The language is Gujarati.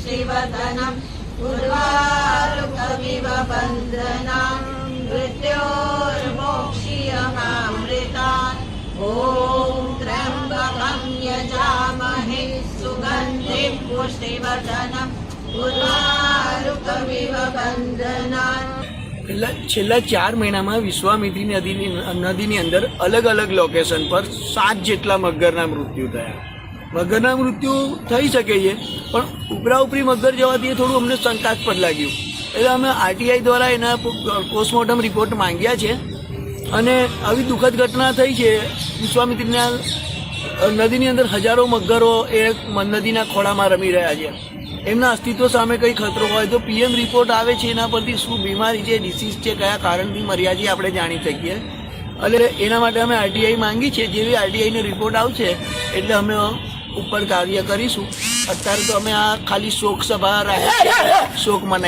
पुष्टिवर्धनम् उर्वारुकमिव बन्धनान् मृत्योर्मोक्ष्यमामृतात् ॐ त्र्यम्बकं यजामहे सुगन्धिं पुष्टिवर्धनम् उर्वारुकमिव बन्धनान्। છેલ્લા 4 મહિનામાં વિશ્વામિત્રી નદીની અંદર અલગ અલગ લોકેશન પર 7 જેટલા મગરના મૃત્યુ થયા. મગરના મૃત્યુ થઈ શકે છે, પણ ઉપરી મગર જવાથી થોડું અમને શંકાસ્પદ લાગ્યું, એટલે અમે આરટીઆઈ દ્વારા એના પોસ્ટમોર્ટમ રિપોર્ટ માંગ્યા છે. અને આવી દુઃખદ ઘટના થઈ છે. વિશ્વામિત્રીના નદીની અંદર હજારો મગરો એ નદીના ખોળામાં રમી રહ્યા છે. એમના અસ્તિત્વ સામે કંઈ ખતરો હોય તો પીએમ રિપોર્ટ આવે છે, એના પરથી શું બીમારી છે, ડિસીઝ છે, કયા કારણથી મર્યા છે આપણે જાણી શકીએ. એટલે એના માટે અમે આરટીઆઈ માંગી છે. જેવી આરટીઆઈનો રિપોર્ટ આવશે એટલે અમે ઉપર કાર્ય કરીશું. અત્યારે તો અમે આ ખાલી શોક સભા રાખી, શોક મનાઈ.